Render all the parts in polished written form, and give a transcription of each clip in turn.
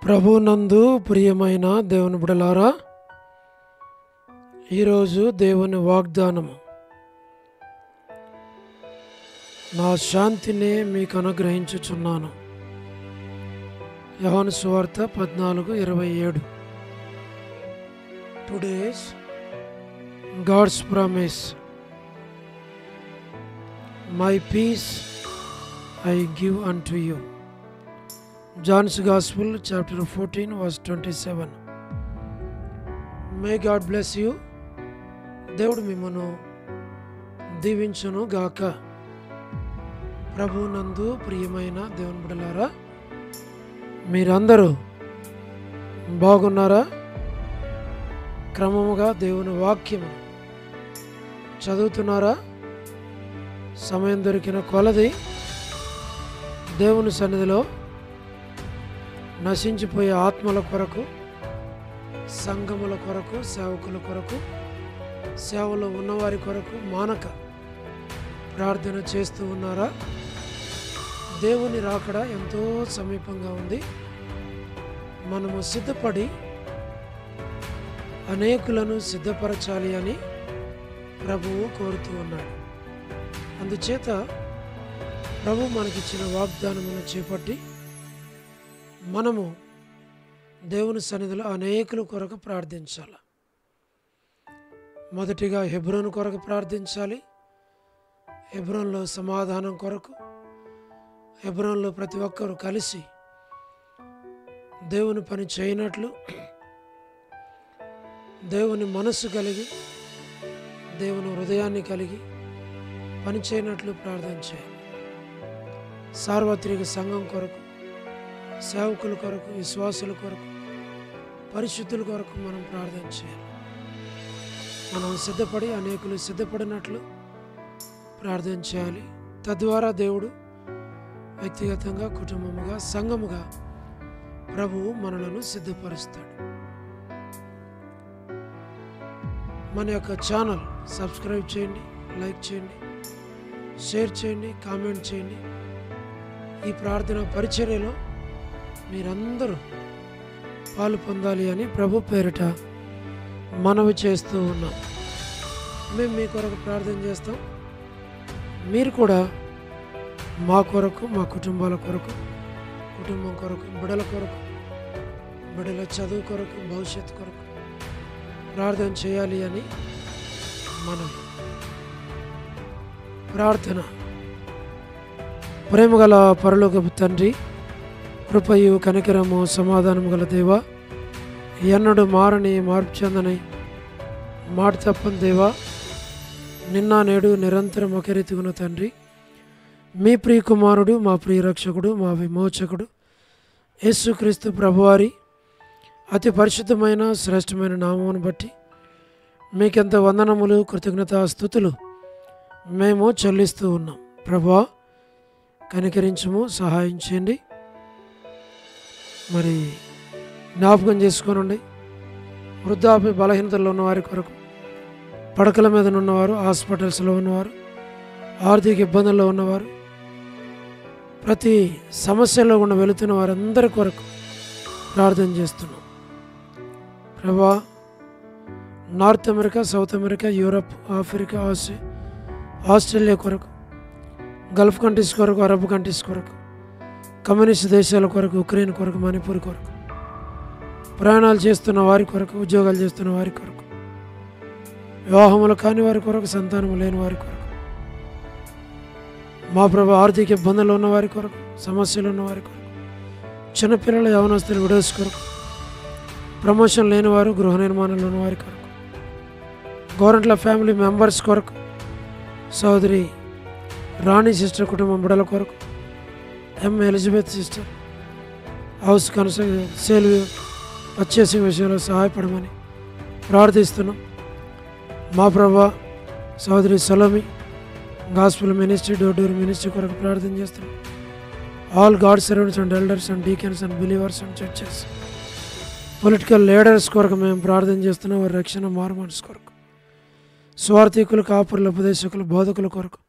ప్రభునందు ప్రియమైన దేవుని బిడ్డలారా, ఈరోజు దేవుని వాగ్దానము, నా శాంతిని మీకు అనుగ్రహించుచున్నాను. యోహాను సువార్త 14:27. Today's God's promise, my peace I give unto you. John's Gospel, chapter 14, verse 27. May God bless you. దేవుడు మిమ్మను దీవించును గాక. ప్రభునందు ప్రియమైన దేవుని బిడ్డలారా, మీరందరూ బాగున్నారా? క్రమముగా దేవుని వాక్యము చదువుతున్నారా? సమయం దొరికిన కొలది దేవుని సన్నిధిలో నశించిపోయే ఆత్మల కొరకు, సంఘముల కొరకు, సేవకుల కొరకు, సేవలో ఉన్నవారి కొరకు మానక ప్రార్థన చేస్తూ ఉన్నారా? దేవుని రాకడ ఎంతో సమీపంగా ఉంది. మనము సిద్ధపడి అనేకులను సిద్ధపరచాలి అని ప్రభువు కోరుతూ ఉన్నాడు. అందుచేత ప్రభు మనకిచ్చిన వాగ్దానమును చేపట్టి మనము దేవుని సన్నిధిలో అనేకుల కొరకు ప్రార్థించాలి. మొదటిగా హెబ్రోను కొరకు ప్రార్థించాలి. హెబ్రోన్లో సమాధానం కొరకు, హెబ్రోన్లో ప్రతి ఒక్కరూ కలిసి దేవుని పని చేయనట్లు, దేవుని మనస్సు కలిగి, దేవుని హృదయాన్ని కలిగి పని చేయనట్లు ప్రార్థన చేయాలి. సార్వత్రిక సంఘం కొరకు, సేవకుల కొరకు, విశ్వాసుల కొరకు, పరిశుద్ధుల కొరకు మనం ప్రార్థన చేయాలి. మనం సిద్ధపడి అనేకులు సిద్ధపడినట్లు ప్రార్థన చేయాలి. తద్వారా దేవుడు వ్యక్తిగతంగా, కుటుంబముగా, సంఘముగా ప్రభువు మనలను సిద్ధపరుస్తాడు. మన యొక్క ఛానల్ సబ్స్క్రైబ్ చేయండి, లైక్ చేయండి, షేర్ చేయండి, కామెంట్ చేయండి. ఈ ప్రార్థన పరిచర్యలో మీరందరూ పాలు పొందాలి అని ప్రభు పేరిట మనవి చేస్తూ ఉన్నాం. మేము మీ కొరకు ప్రార్థన చేస్తాం. మీరు కూడా మా కొరకు, మా కుటుంబాల కొరకు, కుటుంబం కొరకు, బిడ్డల కొరకు, బిడ్డల చదువు కొరకు, భవిష్యత్తు కొరకు ప్రార్థన చేయాలి అని మనవి. ప్రార్థన. ప్రేమగల పరలోకపు తండ్రి, కృపయు కనికరము సమాధానము గల దేవా, ఎన్నడూ మారని, మార్పు చెందని, మాట తప్పని దేవా, నిన్న నేడు నిరంతరం ఒకే రీతిగున్న తండ్రి, మీ ప్రియ కుమారుడు, మా ప్రియ రక్షకుడు, మా విమోచకుడు యేసుక్రీస్తు ప్రభువారి అతి పరిశుద్ధమైన శ్రేష్టమైన నామమును బట్టి మీకెంత వందనములు, కృతజ్ఞతాస్తుతులు మేము చెల్లిస్తూ ఉన్నాం. ప్రభువా, కనికరించము, సహాయం చేయండి. మరి జ్ఞాపకం చేసుకోనండి. వృద్ధాప్య బలహీనతల్లో ఉన్నవారి కొరకు, పడకల మీద ఉన్నవారు, హాస్పిటల్స్లో ఉన్నవారు, ఆర్థిక ఇబ్బందుల్లో ఉన్నవారు, ప్రతి సమస్యలో ఉన్న వెళుతున్న వారందరి కొరకు ప్రార్థన చేస్తున్నాం. ప్రభా, north America, south America, Europe, Africa, Australia కొరకు, గల్ఫ్ కంట్రీస్ కొరకు, అరబ్ కంట్రీస్ కొరకు, కమ్యూనిస్ట్ దేశాల కొరకు, ఉక్రెయిన్ కొరకు, మణిపూర్ కొరకు, ప్రయాణాలు చేస్తున్న వారి కొరకు, ఉద్యోగాలు చేస్తున్న వారి కొరకు, వివాహములు కాని వారి కొరకు, సంతానము లేని వారి కొరకు, మా ప్రభు ఆర్థిక ఇబ్బందులు ఉన్న వారి కొరకు, సమస్యలు ఉన్న వారి కొరకు, చిన్నపిల్లల యవనస్తులు విడోస్ కొరకు, ప్రమోషన్ లేని వారు, గృహ నిర్మాణంలో ఉన్న వారి కొరకు, గవర్నమెంట్ల ఫ్యామిలీ మెంబర్స్ కొరకు, సోదరి రాణి సిస్టర్ కుటుంబం బిడ్డల కొరకు, Elizabeth sister house sale purchasing విషయంలో సహాయపడమని ప్రార్థిస్తున్నాం. మా ప్రభా, సోదరి Salomi gospel ministry, door ministry కొరకు ప్రార్థన చేస్తున్నాం. All God servants and elders and deacons and believers and churches, political leaders కొరకు మేము ప్రార్థన చేస్తున్నాం. వారి రక్షణ, మారు మనసు కొరకు, స్వార్థికులు, కాపురుల, ఉపదేశకులు, బోధకుల కొరకు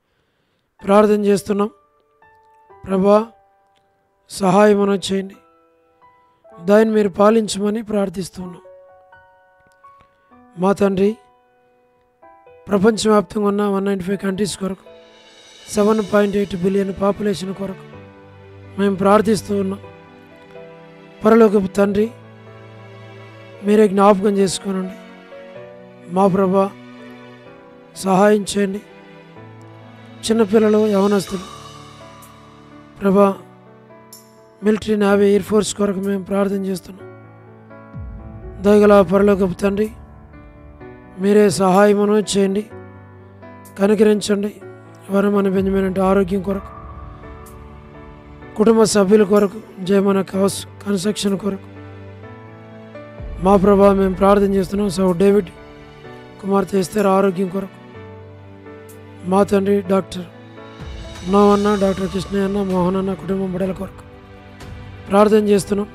ప్రార్థన చేస్తున్నాం. ప్రభా, సహాయం చేయండి. దాన్ని మీరు పాలించమని ప్రార్థిస్తున్నాం. మా తండ్రి, ప్రపంచవ్యాప్తంగా ఉన్న 195 కంట్రీస్ కొరకు 7.8 బిలియన్ పాపులేషన్ కొరకు మేము ప్రార్థిస్తూ ఉన్నాం. పరలోకపు తండ్రి, మీరే జ్ఞాపకం చేసుకోనండి. మా ప్రభా, సహాయం చేయండి. చిన్నపిల్లలు, యవనస్తులు ప్రభా, మిలిటరీ, నేవీ, ఎయిర్ ఫోర్స్ కొరకు మేము ప్రార్థన చేస్తున్నాం. దయగల పరలోకపు తండ్రి, మీరే సహాయమును చేయండి, కనికరించండి. వరమని బెంజమిన్ అంటే ఆరోగ్యం కొరకు, కుటుంబ సభ్యుల కొరకు, జయమన హౌస్ కన్స్ట్రక్షన్ కొరకు మా ప్రభా మేము ప్రార్థన చేస్తున్నాం. సౌ డేవిడ్ కుమార్తె ఎస్తేర్ ఆరోగ్యం కొరకు, మా తండ్రి డాక్టర్ నోవన్న, డాక్టర్ కృష్ణయ్యన్న, మోహన్ అన్న కుటుంబం బిడ్డల కొరకు ప్రార్థన చేస్తున్నాం.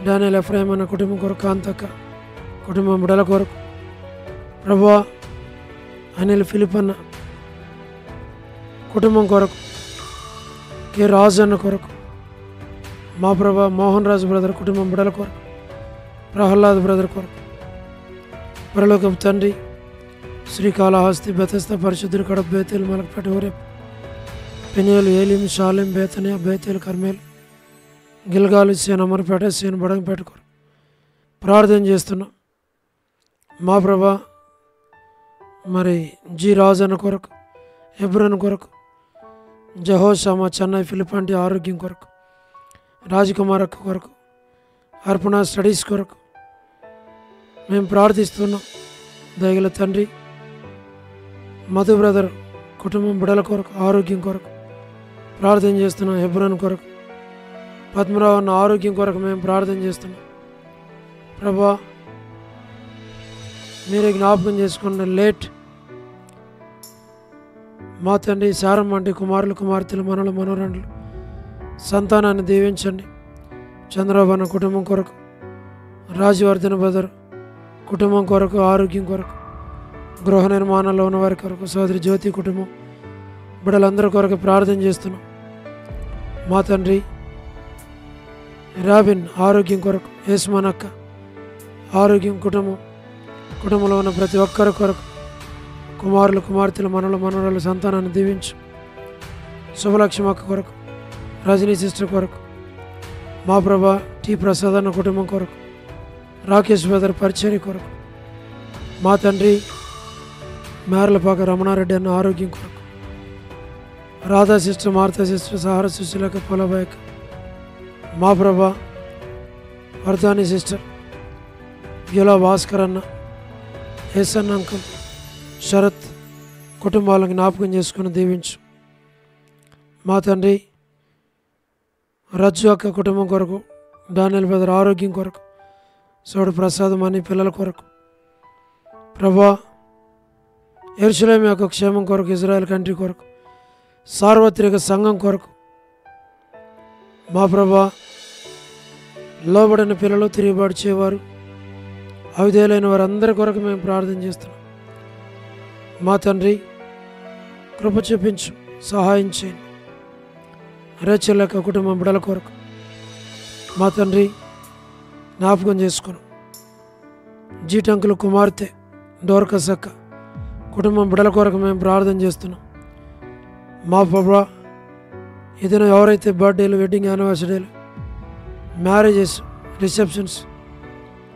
డానియల్ ఎఫ్రాయిం అన్న కుటుంబం కొరకు, కాంతక్క కుటుంబం బిడ్డల కొరకు ప్రభువా, అనిల్ ఫిలిప్ అన్న కుటుంబం కొరకు, కె రాజు అన్న కొరకు మా ప్రభా, మోహన్ రాజు బ్రదర్ కుటుంబం బిడ్డల కొరకు, ప్రహ్లాద్ బ్రదర్ కొరకు పరలోకపు తండ్రి, శ్రీకాళహస్తి, బెతస్తా, పరిశుద్ధులు, కడప, బేతేలు, మలకపేట, ఊరేపు, పెనియలు, ఏలిం, షాలిం, బేతనియా, బేతేలు, కర్మేలు, గిల్గాలు, సేన అమరపేట, సేన బడంగపేట కొరకు ప్రార్థన చేస్తున్నాం. మా ప్రభా, మరి జి రాజన్న కొరకు, హెబ్రోన్ కొరకు, జహోషామా, చెన్నై, ఫిలిపాంటి ఆరోగ్యం కొరకు, రాజకుమార్ అక్క కొరకు, అర్పణ స్టడీస్ కొరకు మేము ప్రార్థిస్తున్నాం. దయగల తండ్రి, మధు బ్రదర్ కుటుంబం బిడల కొరకు, ఆరోగ్యం కొరకు ప్రార్థన చేస్తున్నాం. హెబ్రోన్ కొరకు, పద్మరావు అన్న ఆరోగ్యం కొరకు మేము ప్రార్థన చేస్తున్నాం. ప్రభా, మీరే జ్ఞాపకం చేసుకున్న లేట్ మా తండ్రి, సారం వంటి కుమారులు, కుమార్తెలు, మనలు, మనోరండ్లు సంతానాన్ని దీవించండి. చంద్రబాబు అన్న కుటుంబం కొరకు, రాజవర్ధన బ్రదర్ కుటుంబం కొరకు, ఆరోగ్యం కొరకు, గృహ నిర్మాణంలో ఉన్న వారి కొరకు, సోదరి జ్యోతి కుటుంబం బిడ్డలందరి కొరకు ప్రార్థన చేస్తున్నాం. మా తండ్రి, రాబిన్ ఆరోగ్యం కొరకు, యేసుమన్ అక్క ఆరోగ్యం, కుటుంబంలో ఉన్న ప్రతి ఒక్కరి కొరకు, కుమారులు, కుమార్తెలు, మనలు, మనవరాలు సంతానాన్ని దీవించు. శుభలక్ష్మి అక్క కొరకు, రజనీ సిస్టర్ కొరకు మా ప్రభా, టి ప్రసాద్ అన్న కుటుంబం కొరకు, రాకేష్ బ్రదర్ పరిచర్య కొరకు, మా తండ్రి మేరలపాక రమణారెడ్డి అన్న ఆరోగ్యం కొరకు, రాధా సిస్టర్, మార్తా సిస్టర్, సహార సుశీలక, పొలబాయక మా ప్రభా, వర్ధాని సిస్టర్, గిలా భాస్కర్ అన్న, ఎస్ఎన్ అంకుల్, శరత్ కుటుంబాలను జ్ఞాపకం చేసుకుని దీవించు. మా తండ్రి, రజ్జు అక్క కుటుంబం కొరకు, డానియల్ బ్రదర్ ఆరోగ్యం కొరకు, సోడు ప్రసాదం అని పిల్లల కొరకు ప్రభా, యెరూషలేము యొక్క క్షేమం కొరకు, ఇజ్రాయెల్ కంట్రీ కొరకు, సార్వత్రిక సంఘం కొరకు మా ప్రభా, లోబడిన పిల్లలు, తిరుగుబాటు చేయవారు, అవిధేయులైన వారందరి కొరకు మేము ప్రార్థన చేస్తున్నాం. మా తండ్రి, కృప చూపించు, సహాయం చేయండి. రేచల్ యొక్క కుటుంబం బిడల కొరకు మా తండ్రి జ్ఞాపకం చేసుకున్నాం. జీటంకులు కుమార్తె డోర్కస్ అక్క కుటుంబం బిడల కొరకు మేము ప్రార్థన చేస్తున్నాం. మా ప్రభా, ఏదైనా ఎవరైతే బర్త్డేలు, వెడ్డింగ్ యానివర్సరీలు, మ్యారేజెస్, రిసెప్షన్స్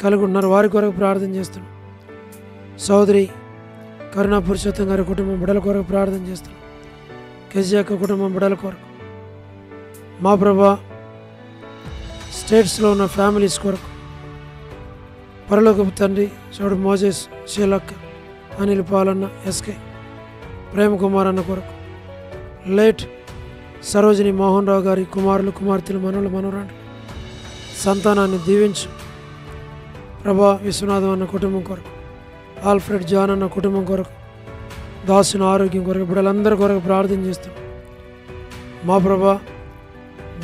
కలిగి ఉన్నారు వారి కొరకు ప్రార్థన చేస్తున్నాం. సోదరి కరుణా పురుషోత్తం గారి కుటుంబం బిడల కొరకు ప్రార్థన చేస్తున్నాం. కేజీ అక్క కుటుంబం బిడల కొరకు మా ప్రభా, స్టేట్స్లో ఉన్న ఫ్యామిలీస్ కొరకు పరలోకపు తండ్రి, చోడు మోజెస్, షీలక్క, అనిల్ పాలన్న, ఎస్కే ప్రేమ్ కుమార్ అన్న కొరకు, లేట్ సరోజిని మోహన్ రావు గారి కుమారులు, కుమార్తెలు, మనవలు, మనవరాండ్రు సంతానాన్ని దీవించు. ప్రభా, విశ్వనాథం అన్న కుటుంబం కొరకు, ఆల్ఫ్రెడ్ జాన్ అన్న కుటుంబం కొరకు, దాసుని ఆరోగ్యం కొరకు బిడ్డలందరి కొరకు ప్రార్థన చేస్తున్నాం. మా ప్రభా,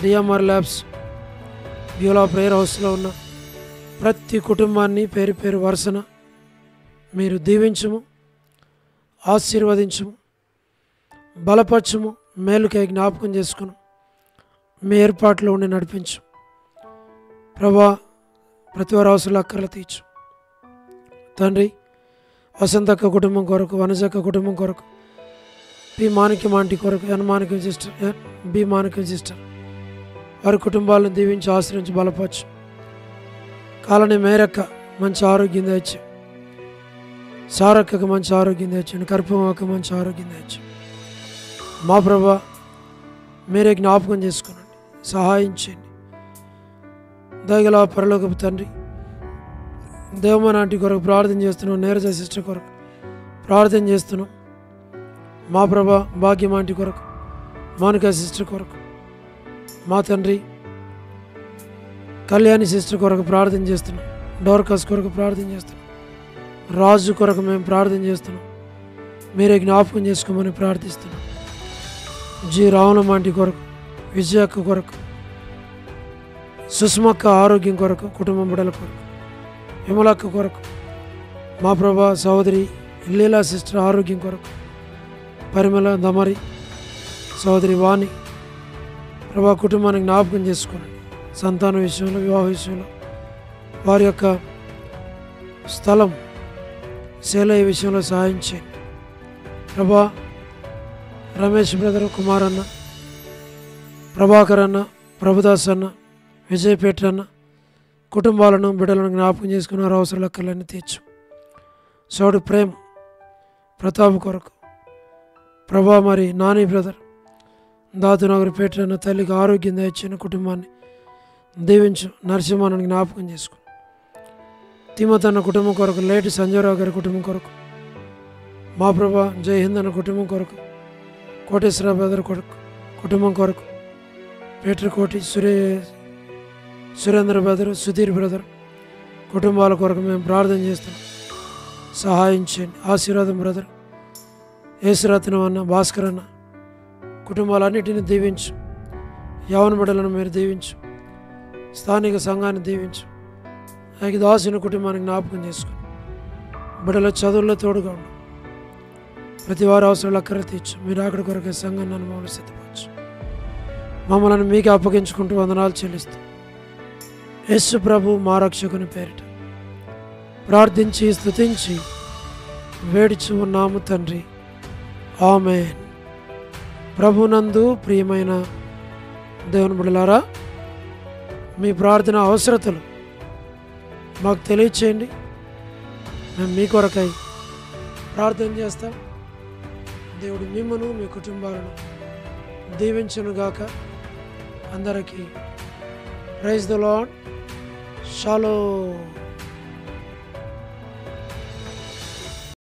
డిఎంఆర్ ల్యాబ్స్ బ్యూలా ప్రేయర్ హౌస్లో ఉన్న ప్రతి కుటుంబాన్ని పేరు పేరు వరుసన మీరు దీవించుము, ఆశీర్వదించుము, బలపరచుము, మేలుకై జ్ఞాపకం చేసుకుని మీ ఏర్పాట్లో ఉండి నడిపించు. ప్రభా ప్రతి వారి అవసరాలు అక్కర్లు తీర్చు తండ్రి. వసంతక్క కుటుంబం కొరకు, వనజక్క కుటుంబం కొరకు, పి మాణిక్యం ఆంటీ కొరకు, ఎన్ మాణిక్యం సిస్టర్, బి మాణిక్యం సిస్టర్, వారి కుటుంబాలను దీవించి ఆశ్రయించి బలపరచు. కాలనీ మేరక్క మంచి ఆరోగ్యం తెచ్చు, సారక్కకు మంచి ఆరోగ్యం తెచ్చండి, కర్పమ్మకు మంచి ఆరోగ్యం తెచ్చు. మా ప్రభా మీరే జ్ఞాపకం చేసుకునండి, సహాయం చేయండి. దయగల పరలోకపు తండ్రి, దేవమని ఆంటీ కొరకు ప్రార్థన చేస్తున్నాం, నీరజ సిస్టర్ కొరకు ప్రార్థన చేస్తున్నాం. మా ప్రభా భాగ్యం ఆంటీ కొరకు, మౌనిక సిస్టర్ కొరకు, మా తండ్రి కళ్యాణి సిస్టర్ కొరకు ప్రార్థన చేస్తున్నాం, డోర్కస్ కొరకు ప్రార్థన చేస్తున్నాం, రాజు కొరకు మేము ప్రార్థన చేస్తున్నాం. మీరే జ్ఞాపకం చేసుకోమని ప్రార్థిస్తున్నాం. జి రావణం ఆంటీ కొరకు, విజయక్క కొరకు, సుష్మక్క ఆరోగ్యం కొరకు, కుటుంబం బిడ్డల కొరకు, విమలక్క కొరకు, మా ప్రభా సహోదరి లీలా సిస్టర్ ఆరోగ్యం కొరకు, పరిమళ దమరి సహోదరి వాణి ప్రభా కుటుంబానికి జ్ఞాపకం చేసుకోండి. సంతానం విషయంలో, వివాహ విషయంలో, వారి యొక్క స్థలం శైలయ విషయంలో సహాయం చేయండి ప్రభా. రమేష్ బ్రదర్, కుమార్ అన్న, ప్రభాకర్ అన్న, ప్రభుదాస్ అన్న, విజయ్ పేటర్ అన్న కుటుంబాలను బిడ్డలను జ్ఞాపకం చేసుకుని వారి అవసరాలు అక్కర్లన్నీ తీర్చు. సోడు ప్రేమ్ ప్రతాప్ కొరకు ప్రభా, మరి నాని బ్రదర్, దాతునగర్ పేటర్ అన్న తల్లికి ఆరోగ్యం దయచిన కుటుంబాన్ని దీవించు. నరసింహాన్ని జ్ఞాపకం చేసుకుని తిమత్ అన్న కుటుంబం కొరకు, లేటి సంజయరావు గారి కుటుంబం కొరకు, మా ప్రభా జై హింద్ అన్న కుటుంబం కొరకు, కోటేశ్వర బ్రదర్ కొరకు కుటుంబం కొరకు, పేటర్ కోటి, సురేంద్ర బ్రదర్, సుధీర్ బ్రదర్ కుటుంబాల కొరకు మేము ప్రార్థన చేస్తున్నాం. సహాయం చేయండి. ఆశీర్వాదం బ్రదర్, యేసురత్నం అన్న, భాస్కర్ అన్న కుటుంబాలన్నిటిని దీవించు. యవన బిడ్డలను మీరు దీవించు. స్థానిక సంఘాన్ని దీవించు. ఆయనకి దాసుని కుటుంబానికి జ్ఞాపకం చేసుకుని బిడ్డల చదువుల్లో తోడుగా ఉండు. ప్రతి వారి అవసరాలు అక్కర తీర్చు. మీరు అక్కడి కొరకే సంఘాన్ని అనుభవం సిద్ధపరచు. మమ్మల్ని మీకు అప్పగించుకుంటూ వందనాలు చెల్లిస్తూ యేసు ప్రభు మా రక్షకుని పేరిట ప్రార్థించి స్తుతించి వేడిచి ఉన్నాము తండ్రి, ఆమేన్. ప్రభునందు ప్రియమైన దేవుని బిడ్డలారా, మీ ప్రార్థన అవసరతలు మాకు తెలియచేయండి. మేము మీ కొరకై ప్రార్థన చేస్తాం. దేవుడు మిమ్మను, మీ కుటుంబాలను దీవించునుగాక. అందరికీ ప్రైజ్ ద లార్డ్. షాలోమ్.